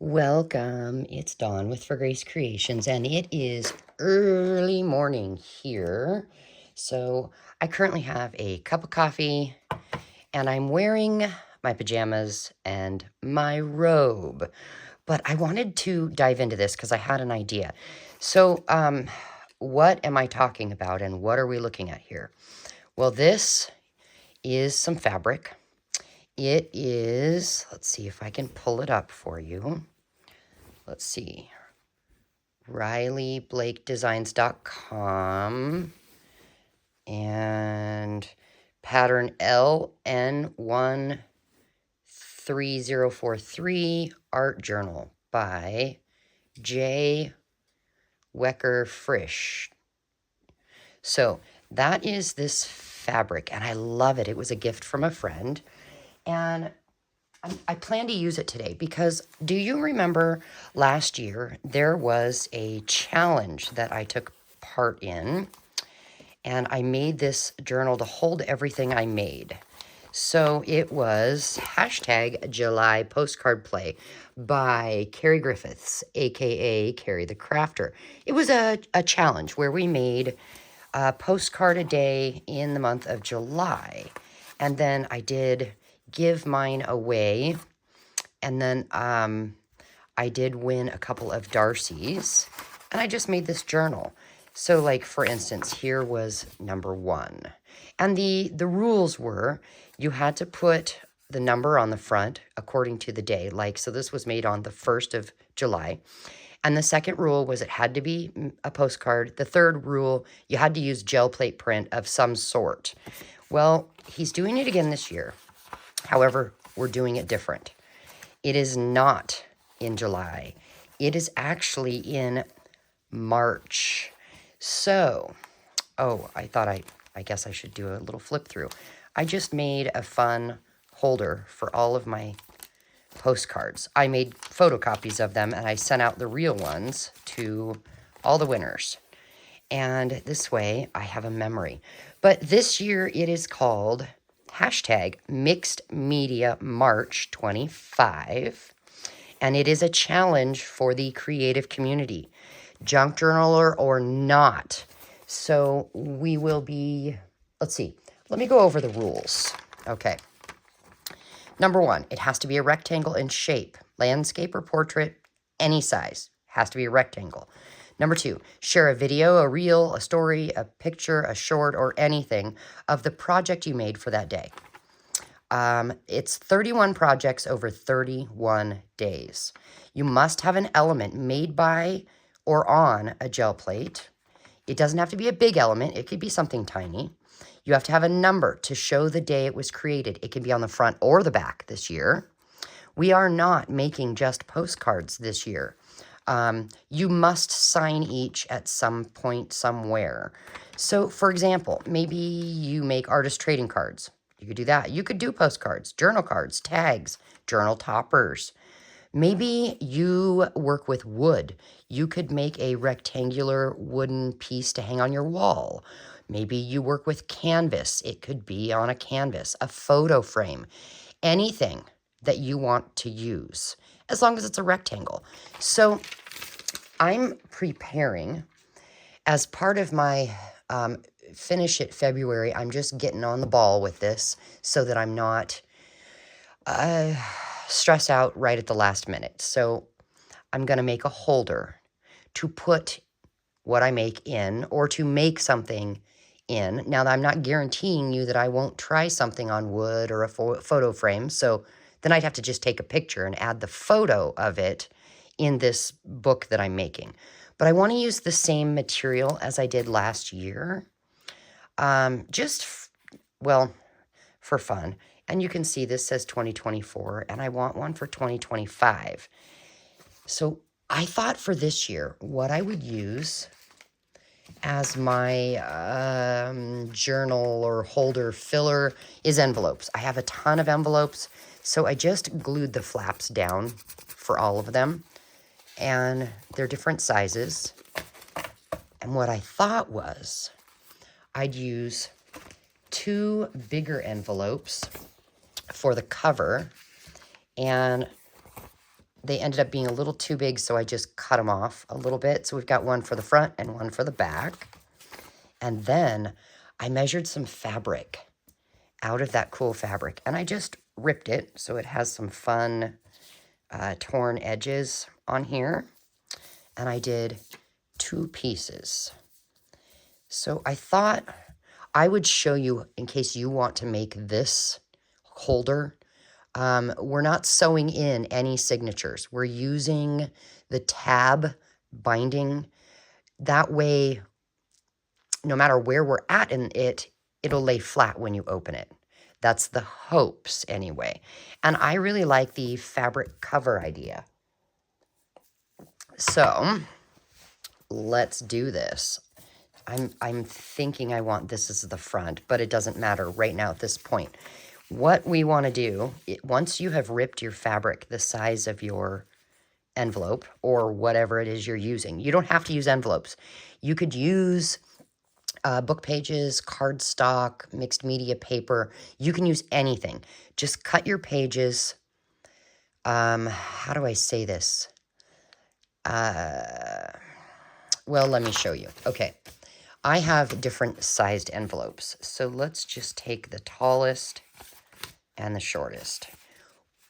Welcome. It's Dawn with For Grace Creations, and it is early morning here. So I currently have a cup of coffee, and I'm wearing my pajamas and my robe. But I wanted to dive into this because I had an idea. So, what am I talking about, and what are we looking at here? Well, this is some fabric. It is, let's see if I can pull it up for you. Let's see, RileyBlakeDesigns.com and pattern LN13043 Art Journal by J. Wecker Frisch. So that is this fabric, and I love it. It was a gift from a friend, and I plan to use it today because do you remember last year there was a challenge that I took part in, and I made this journal to hold everything I made. So it was hashtag July Postcard Play by Carrie Griffiths, aka Carrie the Crafter. It was a challenge where we made a postcard a day in the month of July. And then I did give mine away. And then I did win a couple of Darcy's. And I just made this journal. So like, for instance, here was number 1. And the rules were you had to put the number on the front according to the day. Like, so this was made on the 1st of July. And the second rule was it had to be a postcard. The third rule, you had to use gel plate print of some sort. Well, he's doing it again this year. However, we're doing it different. It is not in July. It is actually in March. So, I thought I guess I should do a little flip through. I just made a fun holder for all of my postcards. I made photocopies of them, and I sent out the real ones to all the winners. And this way, I have a memory. But this year, it is called hashtag Mixed Media March 25. And it is a challenge for the creative community, junk journaler or not. So we will be, let's see, let me go over the rules. Okay. Number 1, it has to be a rectangle in shape, landscape or portrait, any size, has to be a rectangle. Number 2, share a video, a reel, a story, a picture, a short, or anything of the project you made for that day. It's 31 projects over 31 days. You must have an element made by or on a gel plate. It doesn't have to be a big element. It could be something tiny. You have to have a number to show the day it was created. It can be on the front or the back this year. We are not making just postcards this year. You must sign each at some point somewhere. So, for example, maybe you make artist trading cards. You could do that. You could do postcards, journal cards, tags, journal toppers. Maybe you work with wood. You could make a rectangular wooden piece to hang on your wall. Maybe you work with canvas. It could be on a canvas, a photo frame, anything that you want to use, as long as it's a rectangle. So I'm preparing as part of my finish it February. I'm just getting on the ball with this so that I'm not stressed out right at the last minute. So I'm going to make a holder to put what I make in, or to make something in. Now, I'm not guaranteeing you that I won't try something on wood or a photo frame. So then I'd have to just take a picture and add the photo of it in this book that I'm making. But I want to use the same material as I did last year. For fun. And you can see this says 2024, and I want one for 2025. So I thought for this year, what I would use as my journal or holder filler is envelopes. I have a ton of envelopes, so I just glued the flaps down for all of them, and they're different sizes. And what I thought was I'd use 2 bigger envelopes for the cover, and they ended up being a little too big, so I just cut them off a little bit. So we've got one for the front and one for the back. And then I measured some fabric out of that cool fabric, and I just ripped it so it has some fun torn edges on here. And I did 2 pieces. So I thought I would show you in case you want to make this holder. We're not sewing in any signatures. We're using the tab binding. That way, no matter where we're at in it, it'll lay flat when you open it. That's the hopes anyway. And I really like the fabric cover idea. So let's do this. I'm thinking I want this as the front, but it doesn't matter right now at this point. What we want to do, once you have ripped your fabric the size of your envelope or whatever it is you're using, you don't have to use envelopes. You could use book pages, cardstock, mixed media paper. You can use anything. Just cut your pages. How do I say this? Well, let me show you. Okay. I have different sized envelopes. So let's just take the tallest and the shortest.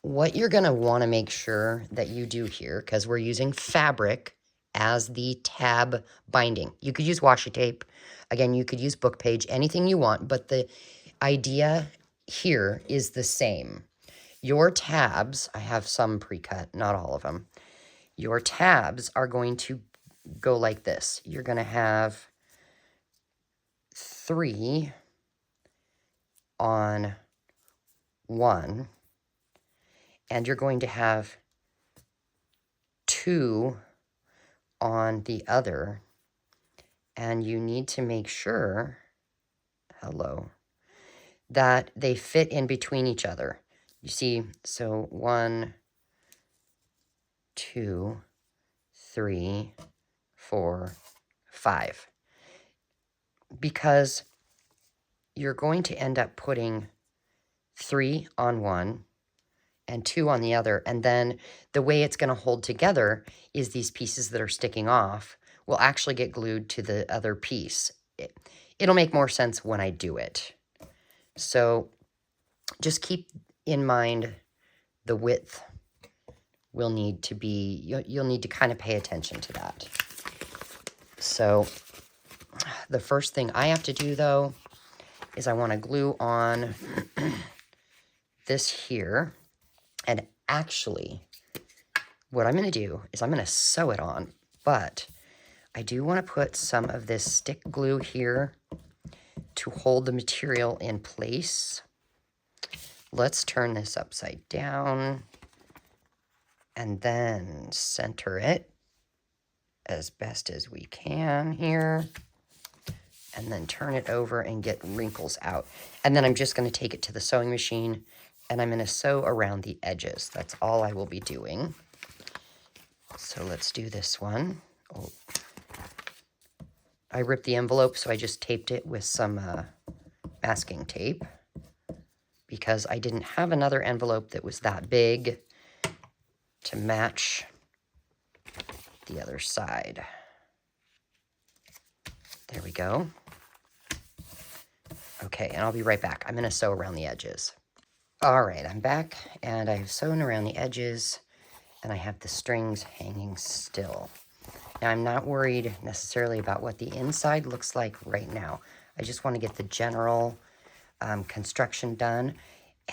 What you're going to want to make sure that you do here, because we're using fabric as the tab binding. You could use washi tape. Again, you could use book page, anything you want, but the idea here is the same. Your tabs, I have some pre-cut, not all of them. Your tabs are going to go like this. You're going to have 3 on one, and you're going to have 2 on the other, and you need to make sure, that they fit in between each other. You see, so 1, 2, 3, 4, 5. Because you're going to end up putting 3 on one and 2 on the other, and then the way it's going to hold together is these pieces that are sticking off will actually get glued to the other piece. It'll make more sense when I do it. So just keep in mind the width will need to be, you'll need to kind of pay attention to that. So the first thing I have to do, though, is I want to glue on this here. And actually, what I'm going to do is I'm going to sew it on, but I do want to put some of this stick glue here to hold the material in place. Let's turn this upside down and then center it as best as we can here. And then turn it over and get wrinkles out. And then I'm just going to take it to the sewing machine and I'm going to sew around the edges. That's all I will be doing. So let's do this one. Oh. I ripped the envelope, so I just taped it with some masking tape because I didn't have another envelope that was that big to match the other side. There we go. Okay, and I'll be right back. I'm going to sew around the edges. All right, I'm back, and I've sewn around the edges, and I have the strings hanging still. Now, I'm not worried necessarily about what the inside looks like right now. I just want to get the general construction done,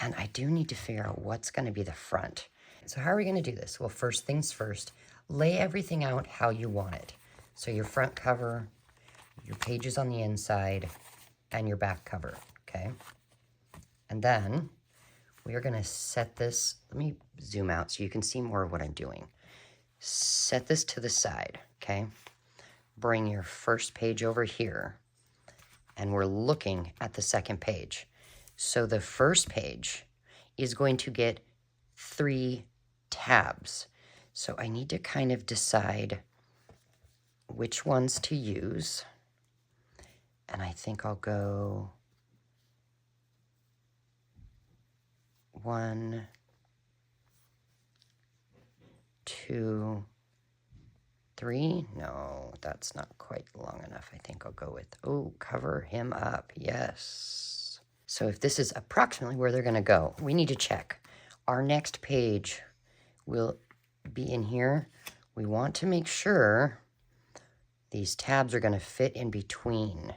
and I do need to figure out what's going to be the front. So how are we going to do this? Well, first things first, lay everything out how you want it. So your front cover, your pages on the inside, and your back cover, okay? And then we are going to set this, let me zoom out so you can see more of what I'm doing. Set this to the side, okay? Bring your first page over here, and we're looking at the second page. So the first page is going to get 3 tabs. So I need to kind of decide which ones to use. And I think I'll go 1, 2, 3. No, that's not quite long enough. I think I'll go with, oh, cover him up. Yes. So if this is approximately where they're going to go, we need to check. Our next page will be in here. We want to make sure these tabs are going to fit in between.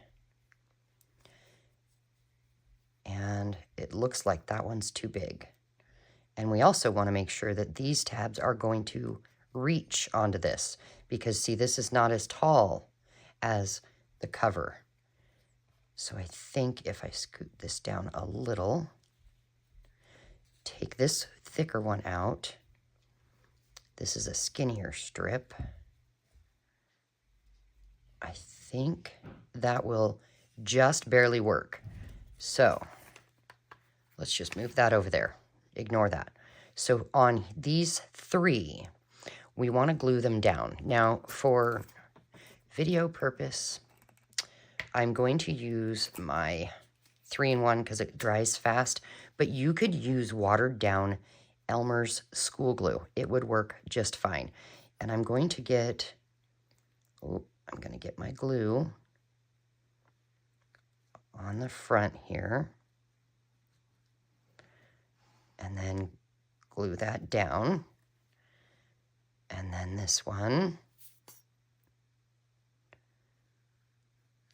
And it looks like that one's too big. And we also want to make sure that these tabs are going to reach onto this, because see, this is not as tall as the cover. So I think if I scoot this down a little, take this thicker one out. This is a skinnier strip. I think that will just barely work. So let's just move that over there. Ignore that. So on these 3, we want to glue them down. Now, for video purpose, I'm going to use my 3-in-1 because it dries fast, but you could use watered down Elmer's school glue. It would work just fine. And I'm going to get, I'm going to get my glue on the front here, and then glue that down. And then this one,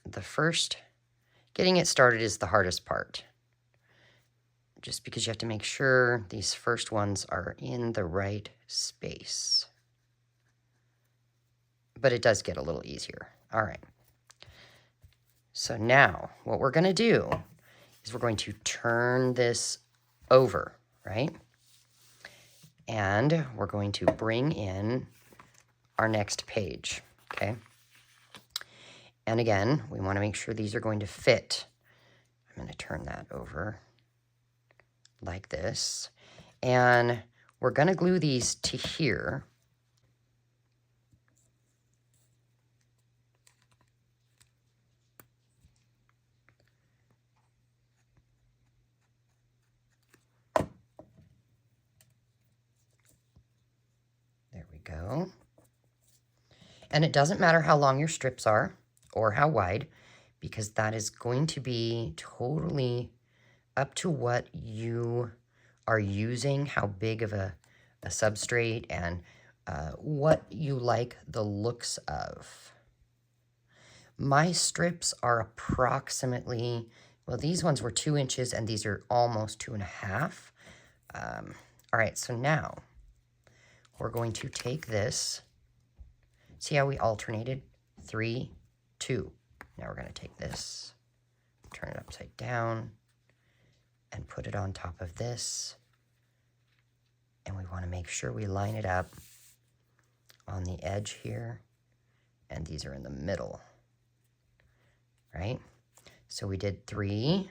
the first, getting it started is the hardest part, just because you have to make sure these first ones are in the right space. But it does get a little easier. All right. So now what we're going to do is we're going to turn this over, right? And we're going to bring in our next page, okay? And again, we want to make sure these are going to fit. I'm going to turn that over like this. And we're going to glue these to here. There we go. And it doesn't matter how long your strips are or how wide, because that is going to be totally up to what you are using, how big of a substrate, and what you like the looks of. My strips are approximately, well, these ones were 2 inches and these are almost 2.5. All right, so now we're going to take this. See how we alternated? 3, 2. Now we're going to take this, turn it upside down, and put it on top of this. And we want to make sure we line it up on the edge here. And these are in the middle, right? So we did 3,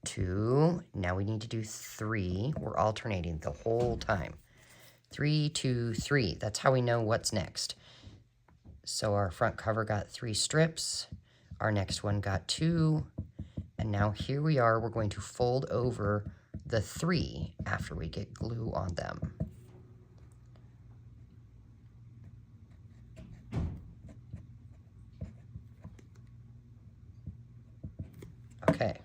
2. Now we need to do 3. We're alternating the whole time. 3, 2, 3. That's how we know what's next. So our front cover got 3 strips. Our next one got 2. And now here we are. We're going to fold over the 3 after we get glue on them. Okay.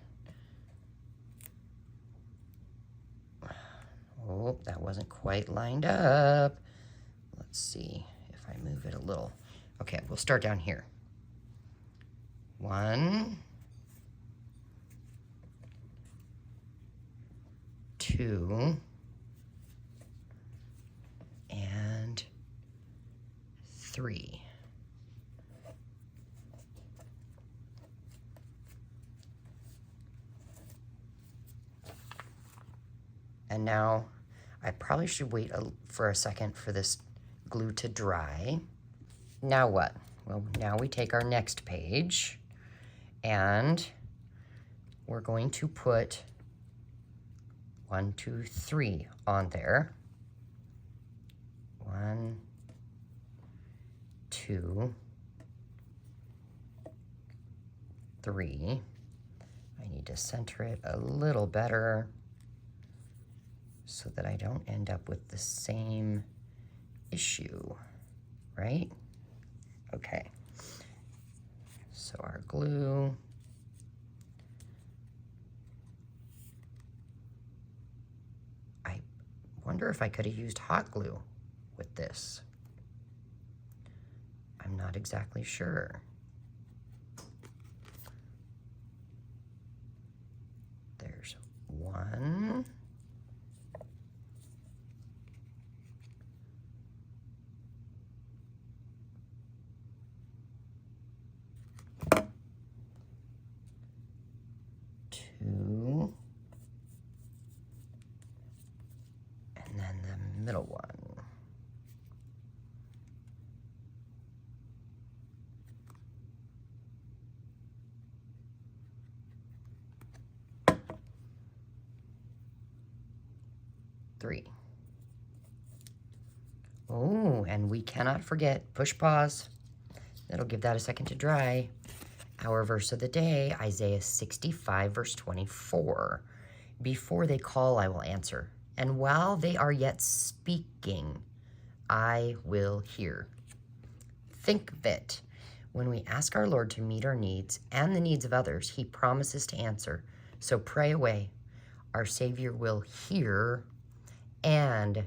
Oh, that wasn't quite lined up. Let's see if I move it a little. Okay, we'll start down here. 1, 2, and 3. And now I probably should wait for a second for this glue to dry. Now what? Well, now we take our next page and we're going to put 1, 2, 3 on there. 1, 2, 3. I need to center it a little better so that I don't end up with the same issue, right? Okay. So our glue. I wonder if I could have used hot glue with this. I'm not exactly sure. There's one. Two. And then the middle one. Three. Oh, and we cannot forget, push pause. That'll give that a second to dry. Our verse of the day, Isaiah 65, verse 24. Before they call, I will answer. And while they are yet speaking, I will hear. Think of it. When we ask our Lord to meet our needs and the needs of others, he promises to answer. So pray away. Our Savior will hear and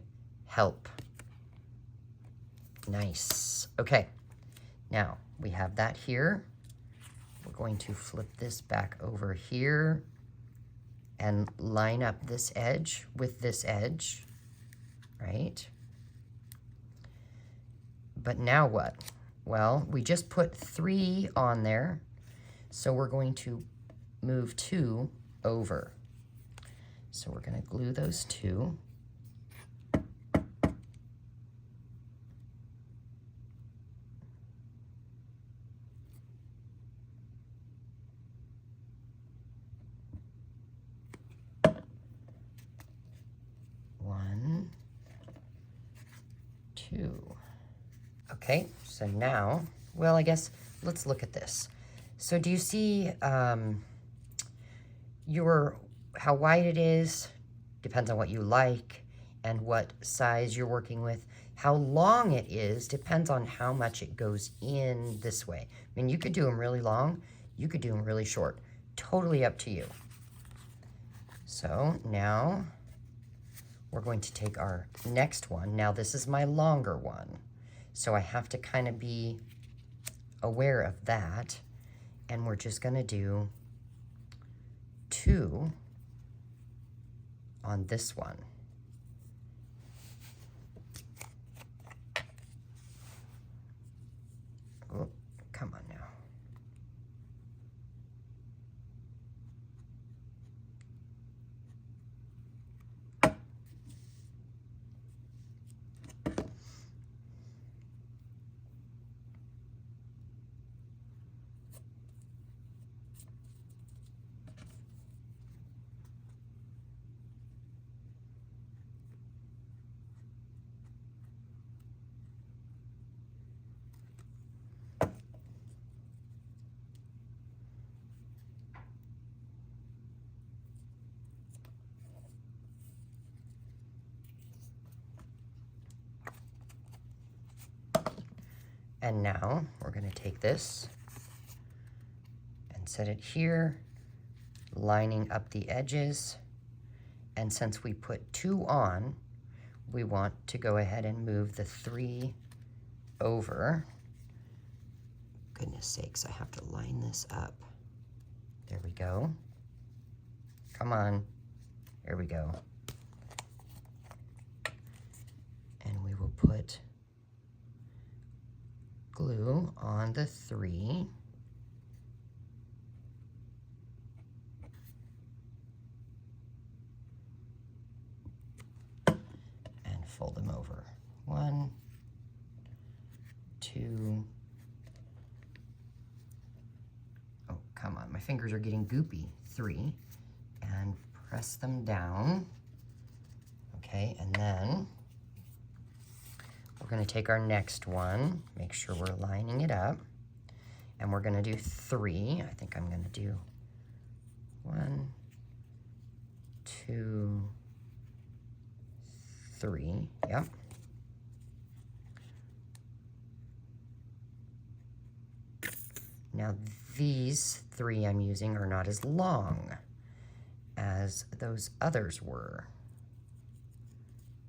help. Nice. Okay. Now, we have that here. We're going to flip this back over here and line up this edge with this edge, right? But now what? Well, we just put 3 on there, so we're going to move 2 over. So we're going to glue those 2. One, 2. Okay, so now, well, I guess let's look at this. So do you see how wide it is? Depends on what you like and what size you're working with. How long it is depends on how much it goes in this way. I mean, you could do them really long, you could do them really short. Totally up to you. So now we're going to take our next one. Now this is my longer one, so I have to kind of be aware of that. And we're just gonna do 2 on this one. Oh, come on now. And now we're going to take this and set it here, lining up the edges. And since we put 2 on, we want to go ahead and move the 3 over. Goodness sakes, I have to line this up. There we go. Come on. There we go. And we will put glue on the 3. And fold them over. 1, 2. Oh, come on, my fingers are getting goopy. 3. And press them down. Okay, and then we're going to take our next one, make sure we're lining it up, and we're going to do 3. I think I'm going to do 1, 2, 3. Yep. Now these 3 I'm using are not as long as those others were,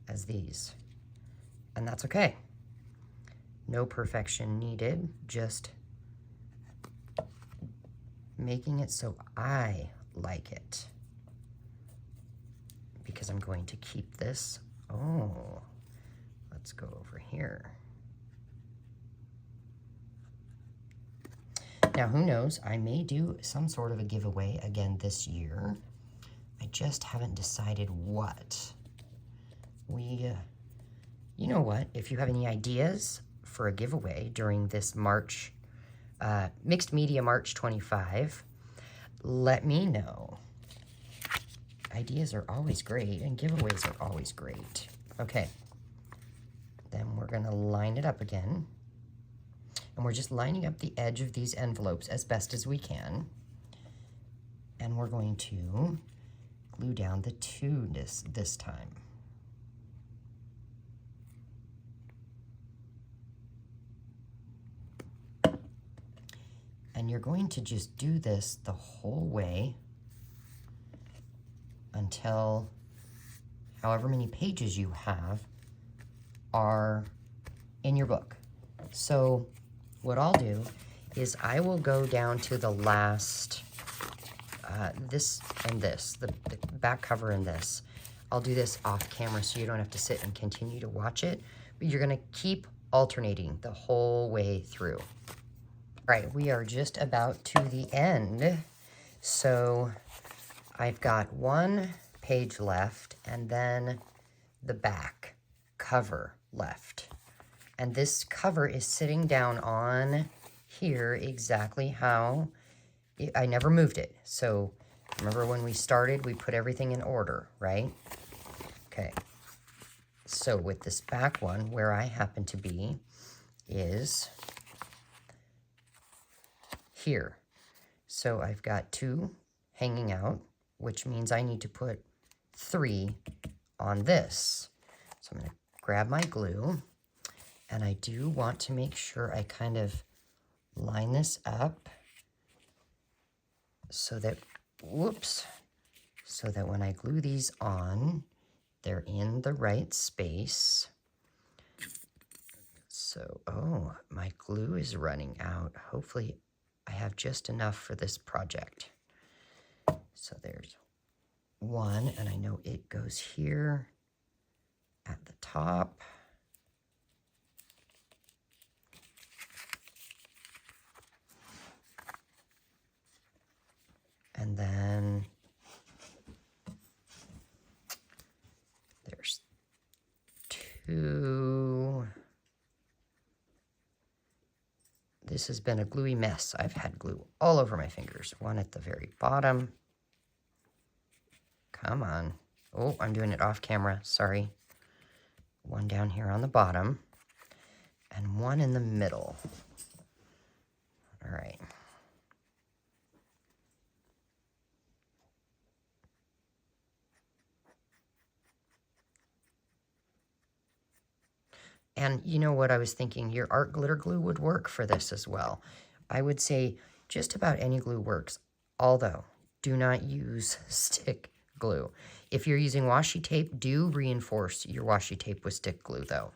as these. And that's okay. No perfection needed, just making it so I like it. Because I'm going to keep this. Oh, let's go over here. Now, who knows? I may do some sort of a giveaway again this year. I just haven't decided what. You know what? If you have any ideas for a giveaway during this March, Mixed Media March 25, let me know. Ideas are always great, and giveaways are always great. Okay. Then we're going to line it up again. And we're just lining up the edge of these envelopes as best as we can. And we're going to glue down the 2 this time. And you're going to just do this the whole way until however many pages you have are in your book. So what I'll do is I will go down to the last, this and this, the back cover and this. I'll do this off camera so you don't have to sit and continue to watch it, but you're gonna keep alternating the whole way through. All right, we are just about to the end. So I've got 1 page left and then the back cover left. And this cover is sitting down on here exactly how I never moved it. So remember when we started, we put everything in order, right? Okay. So with this back one, where I happen to be is here. So I've got 2 hanging out, which means I need to put 3 on this. So I'm going to grab my glue, and I do want to make sure I kind of line this up so that, whoops, so that when I glue these on, they're in the right space. So, oh, my glue is running out. Hopefully I have just enough for this project. So there's 1, and I know it goes here at the top. And then there's 2. This has been a gluey mess. I've had glue all over my fingers. 1 at the very bottom. Come on. Oh, I'm doing it off camera. Sorry. 1 down here on the bottom. And 1 in the middle. All right. And you know what I was thinking? Your art glitter glue would work for this as well. I would say just about any glue works, although do not use stick glue. If you're using washi tape, do reinforce your washi tape with stick glue though.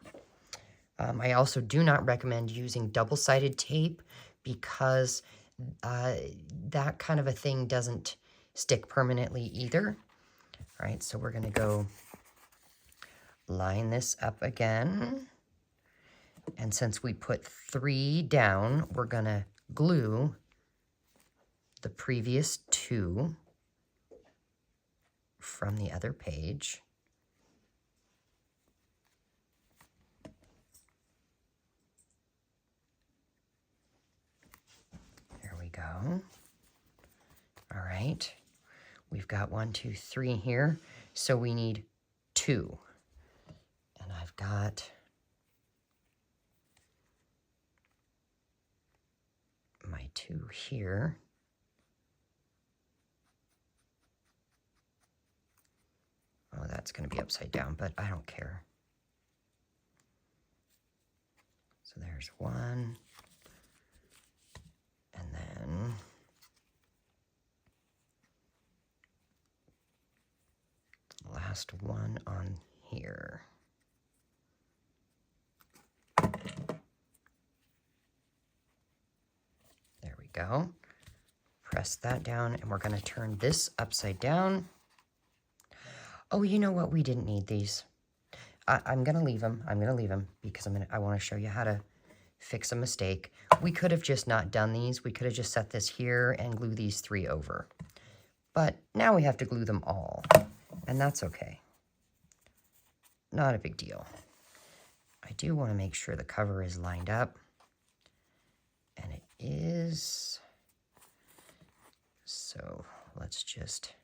I also do not recommend using double-sided tape because that kind of a thing doesn't stick permanently either. All right, so we're gonna go line this up again. And since we put 3 down, we're gonna glue the previous 2 from the other page. There we go. All right. We've got 1, 2, 3 here. So we need 2. And I've got my 2 here. Oh, that's going to be upside down, but I don't care. So there's 1. And then last one on here. There we go. Press that down, and we're going to turn this upside down. Oh, you know what? We didn't need these. I'm going to leave them. I'm going to leave them because I want to show you how to fix a mistake. We could have just not done these. We could have just set this here and glue these 3 over. But now we have to glue them all, and that's okay. Not a big deal. I do want to make sure the cover is lined up, and it is. So let's just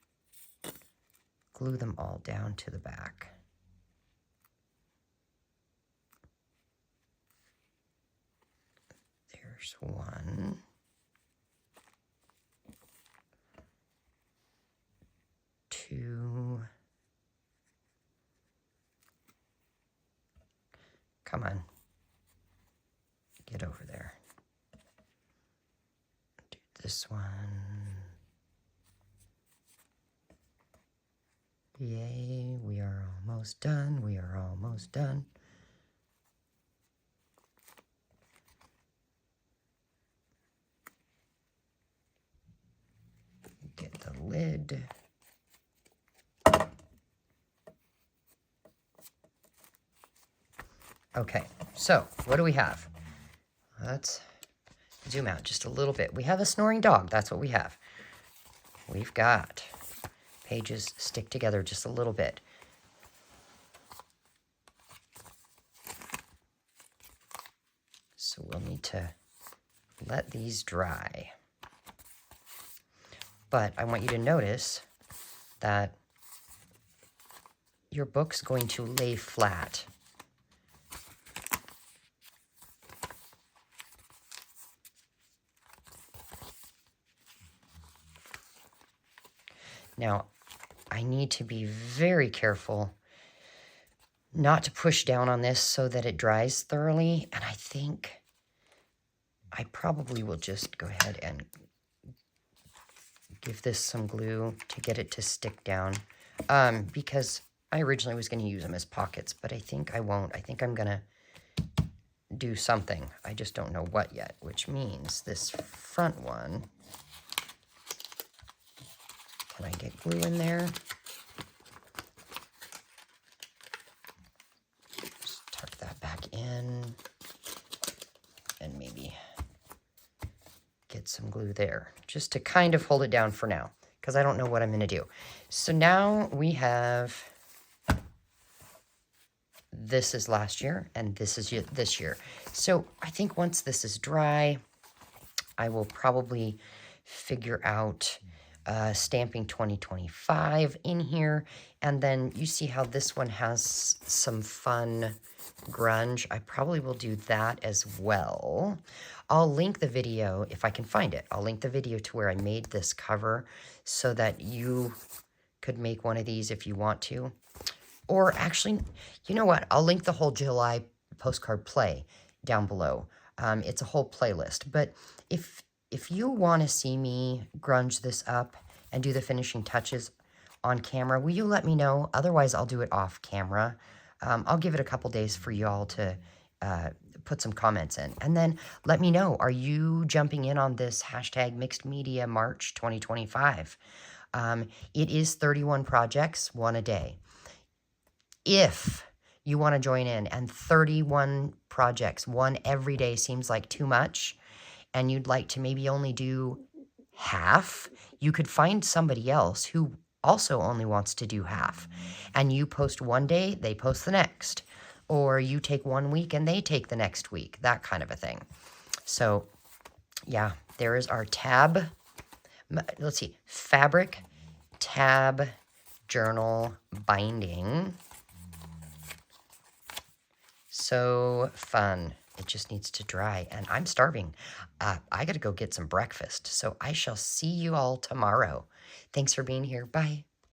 glue them all down to the back. There's one. 2. Come on. Get over there. Do this one. Yay, we are almost done. We are almost done. Get the lid. Okay, so what do we have? Let's zoom out just a little bit. We have a snoring dog. That's what we have. We've got pages stick together just a little bit. So we'll need to let these dry. But I want you to notice that your book's going to lay flat. Now, I need to be very careful not to push down on this so that it dries thoroughly. And I think I probably will just go ahead and give this some glue to get it to stick down. Because I originally was going to use them as pockets, but I think I won't. I think I'm going to do something. I just don't know what yet, which means this front one. Can I get glue in there? Just tuck that back in and maybe get some glue there just to kind of hold it down for now because I don't know what I'm going to do. So now we have, this is last year and this is this year. So I think once this is dry, I will probably figure out stamping 2025 in here. And then you see how this one has some fun grunge. I probably will do that as well. I'll link the video if I can find it. I'll link the video to where I made this cover so that you could make one of these if you want to. Or actually, you know what? I'll link the whole July postcard play down below. It's a whole playlist. But if you want to see me grunge this up and do the finishing touches on camera, will you let me know? Otherwise, I'll do it off camera. I'll give it a couple days for you all to put some comments in. And then let me know, are you jumping in on this hashtag Mixed Media March 2025? It is 31 projects, one a day. If you want to join in and 31 projects, one every day seems like too much, and you'd like to maybe only do half, you could find somebody else who also only wants to do half. And you post one day, they post the next. Or you take 1 week and they take the next week, that kind of a thing. So, yeah, there is our tab. Let's see, fabric tab journal binding. So fun. It just needs to dry, and I'm starving. I got to go get some breakfast, so I shall see you all tomorrow. Thanks for being here. Bye.